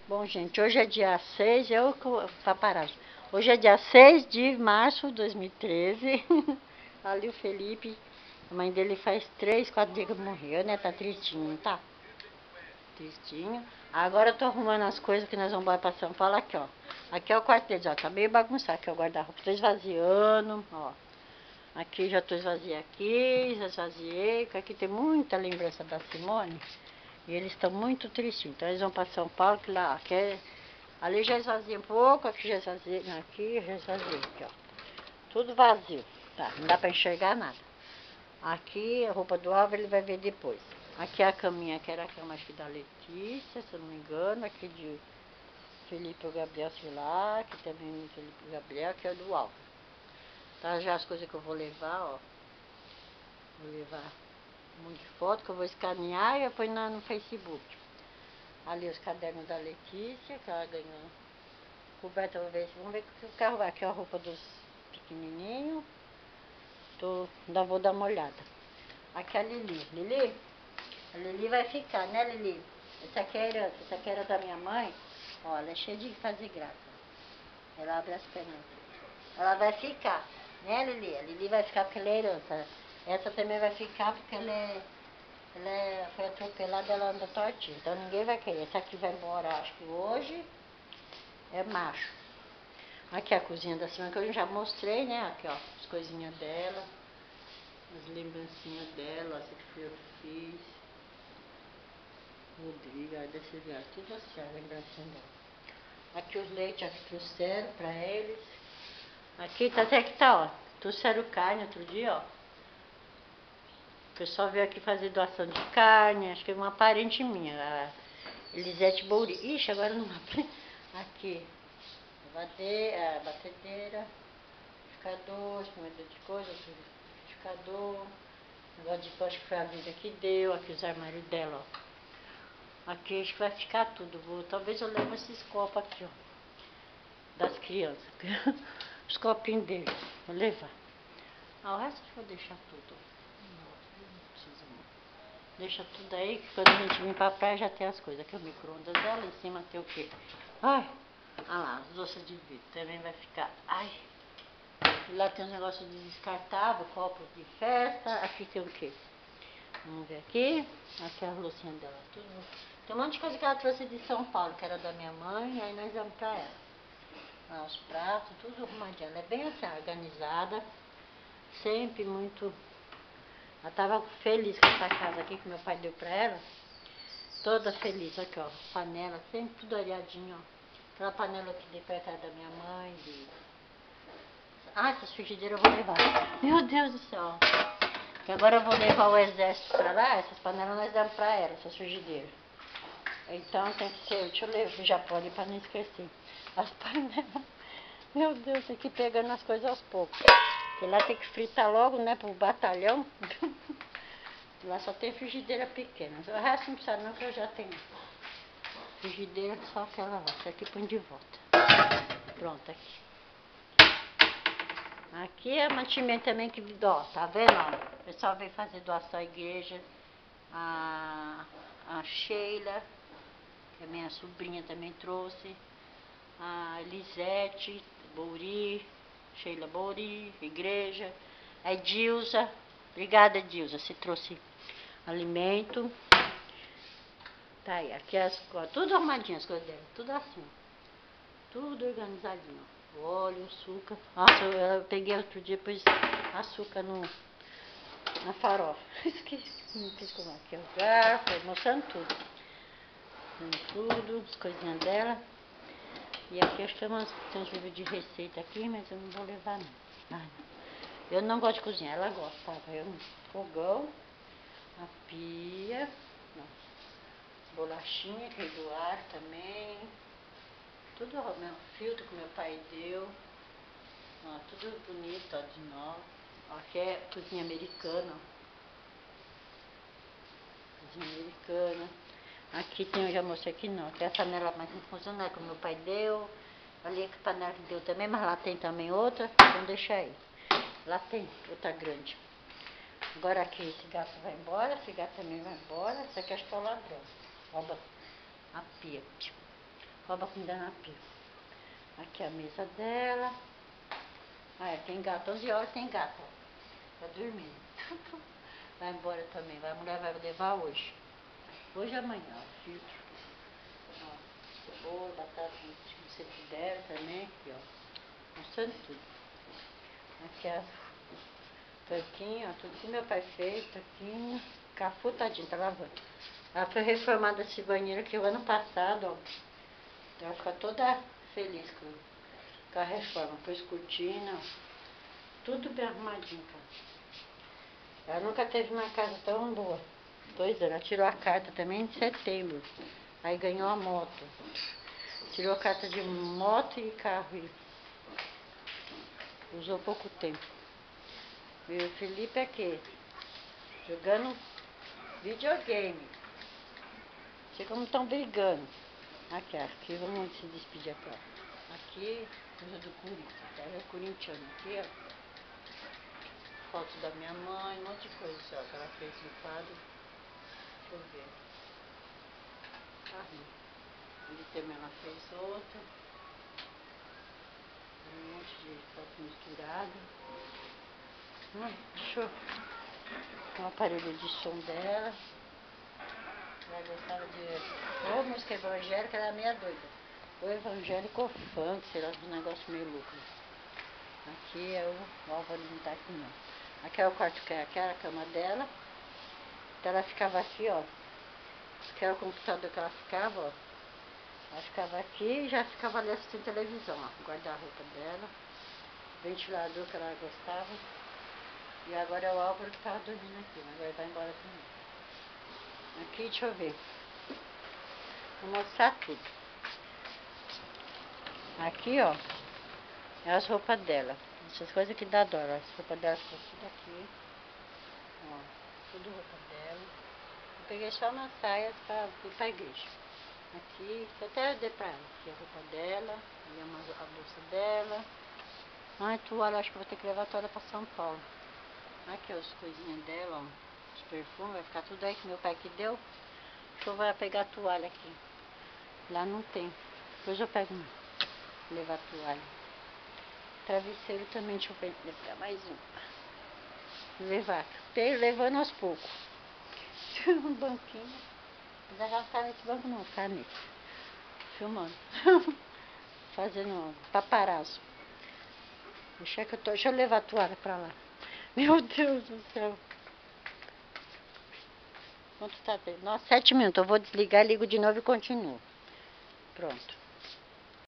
Bom, gente, hoje é dia 6, paparazzo. Hoje é dia 6 de março de 2013. Ali o Felipe, a mãe dele faz 3, 4 dias que morreu, né? Tá tristinho, tá? Tristinho. Agora eu tô arrumando as coisas que nós vamos embora pra São Paulo aqui, ó. Aqui é o quarto deles, ó. Tá meio bagunçado aqui, é o guarda-roupa. Tô esvaziando, ó. Aqui já tô esvaziando aqui, já esvaziei. Aqui tem muita lembrança da Simone. E eles estão muito tristinhos. Então eles vão para São Paulo, que lá, que é, ali já esvazia um pouco, aqui já esvazia, aqui já esvazia, aqui, ó. Tudo vazio, tá? Não dá para enxergar nada. Aqui a roupa do Álvaro ele vai ver depois. Aqui a caminha, que era a cama acho que da Letícia, se eu não me engano. Aqui de Felipe e Gabriel, sei lá. Aqui também Felipe e Gabriel, que é do Álvaro. Tá, já as coisas que eu vou levar, ó. Vou levar um monte de foto que eu vou escanear e eu ponho no Facebook. Ali os cadernos da Letícia, que ela ganhou. Roberta, vamos ver o carro vai. Aqui é a roupa dos pequenininhos. Ainda vou dar uma olhada. Aqui é a Lili. Lili? A Lili vai ficar, né, Lili? Essa aqui é a herança. Essa aqui era da minha mãe. Ó, ela é cheia de fazer graça. Ela abre as pernas. Ela vai ficar, né, Lili? A Lili vai ficar porque ela é herança. Essa também vai ficar porque foi atropelada, ela anda tortinha. Então ninguém vai querer. Essa aqui vai embora, acho que hoje. É macho. Aqui é a cozinha da Simone, que eu já mostrei, né? Aqui, ó, as coisinhas dela. As lembrancinhas dela, essa que foi eu que fiz. Rodrigo, desse lugar. Tudo assim, a lembrancinha dela. Aqui os leites que trouxeram pra eles. Aqui tá até que tá, ó. Trouxeram carne outro dia, ó. O pessoal veio aqui fazer doação de carne. Acho que é uma parente minha, a Elisete Bouri. Ixi, agora não abre. Aqui. A batedeira, liquidificador, espremedor de coisa, liquidificador, negócio de plástico que foi a vida que deu, aqui os armários dela, ó. Aqui acho que vai ficar tudo. Talvez eu leve esses copos aqui, ó, das crianças. Os copinhos deles, vou levar. O resto eu vou deixar tudo. Não precisa não. Deixa tudo aí, que quando a gente vir pra praia já tem as coisas. Aqui é o micro-ondas dela, em cima tem o quê? Ai! Ah lá, as doças de vidro também vai ficar. Ai! E lá tem uns negócios de descartável, copos de festa. Aqui tem o quê? Vamos ver aqui. Aqui é a loucinha dela. Tudo. Tem um monte de coisa que ela trouxe de São Paulo, que era da minha mãe, aí nós damos pra ela. Lá os pratos, tudo arrumadinho. Ela é bem assim, organizada. Sempre muito. Ela tava feliz com essa casa aqui que meu pai deu pra ela. Toda feliz. Aqui, ó. Panela, sempre tudo areadinho, ó. Aquela panela que dei pra casa da minha mãe. Essas frigideiras eu vou levar. Meu Deus do céu. Que agora eu vou levar o exército pra lá. Essas panelas nós damos pra ela, essas frigideiras. Então tem que ser. Deixa eu levar o Japão ali pra não esquecer. As panelas. Meu Deus, tem que ir pegando as coisas aos poucos. Porque lá tem que fritar logo, né, pro batalhão. Lá só tem frigideira pequena. O resto não precisa não, que eu já tenho. Frigideira só aquela lá. Essa aqui põe de volta. Pronto, aqui. Aqui é mantimento também que, ó, tá vendo, ó? O pessoal veio fazer doação à igreja. A Sheila, que é minha sobrinha, também trouxe. A Elisete Bouri, Sheila Bouri, igreja. A Edilza, obrigada Edilza, você trouxe alimento. Tá aí, aqui tudo arrumadinho as coisas dela, tudo assim. Tudo organizadinho. Óleo, açúcar. Nossa, eu peguei outro dia, pus açúcar na farofa. Esqueci, não fiz como aqui. O garfo, mostrando tudo. Tudo, as coisinhas dela. E aqui acho que tem uns livros de receita aqui, mas eu não vou levar não. Não. Eu não gosto de cozinhar, ela gosta, tá? Eu no fogão, a pia, nossa, bolachinha que é do ar também. Tudo meu filtro que meu pai deu. Ó, tudo bonito, ó, de novo. Ó, aqui é cozinha americana. Cozinha americana. Aqui tem, eu já mostrei aqui não. Tem a panela mais funcional que o meu pai deu. Ali que a panela que deu também, mas lá tem também outra. Então deixa aí. Lá tem outra grande. Agora aqui esse gato vai embora, esse gato também vai embora. Essa aqui acho que é o ladrão. Ó, a pia. rouba comida na pia. Aqui é a mesa dela. Ah, tem gato, 11 horas tem gato, ó. Tá dormindo. Vai embora também, a mulher vai levar hoje. Hoje e amanhã, ó, filtro. Ó, cebola, batata, se você puder também, aqui, ó. Mostrando tudo. Aqui a tanquinho, ó, tudo que meu pai fez, tanquinho. Cafu, tadinho, tá lavando. Ela foi reformada esse banheiro aqui o ano passado, ó. Ela ficou toda feliz com a reforma. Pôs cortina, ó. Tudo bem arrumadinho, cara. Ela nunca teve uma casa tão boa. 2 anos. Ela tirou a carta também em setembro. Aí ganhou a moto. Tirou a carta de moto e carro. E usou pouco tempo. E o Felipe aqui, jogando videogame. Não sei como estão brigando. Aqui, vamos se despedir aqui, ó. Aqui, coisa do Corinthians. Ela é corintiana. Aqui, ó. Foto da minha mãe, um monte de coisa, ó, que ela fez no quadro. Deixa eu ver. Ali também ela fez outra. Um monte de foto misturada. Deixa eu... Um aparelho de som dela. Ela gostava de... Ou música evangélica, ela era meia doida. Ou evangélico ou funk, sei lá, um negócio meio louco. Aqui é o Álvaro, não tá aqui não. Aqui é o quarto, que é aquela cama dela. Então ela ficava aqui, ó. Aqui era o computador que ela ficava, ó. Ela ficava aqui e já ficava ali assistindo televisão, ó. Guarda-roupa dela. Ventilador que ela gostava. E agora é o Álvaro que tava dormindo aqui, mas agora vai embora também. Aqui, deixa eu ver. Vou mostrar tudo. Aqui, ó. É as roupas dela. Essas coisas que dá dó. As roupas dela ficam tudo aqui. Ó, tudo roupa dela. Eu peguei só umas saias pra ir pra igreja. Aqui, até eu dei pra ela. Aqui é a roupa dela. Ali é a bolsa dela. Ai, toalha, acho que vou ter que levar a toalha pra São Paulo. Aqui, ó, as coisinhas dela, ó. Os perfumes, vai ficar tudo aí que meu pai que deu. Acho que eu vou pegar a toalha aqui. Lá não tem. Depois eu pego uma. Levar a toalha. Travesseiro também, deixa eu pegar mais um. Levar. Levando aos poucos. Um banquinho. Mas ela não ficar nesse banco não, ficar nesse. Filmando. Fazendo paparazzo. Deixa eu levar a toalha pra lá. Meu Deus do céu. Quanto tá? Nossa, 7 minutos. Eu vou desligar, ligo de novo e continuo. Pronto.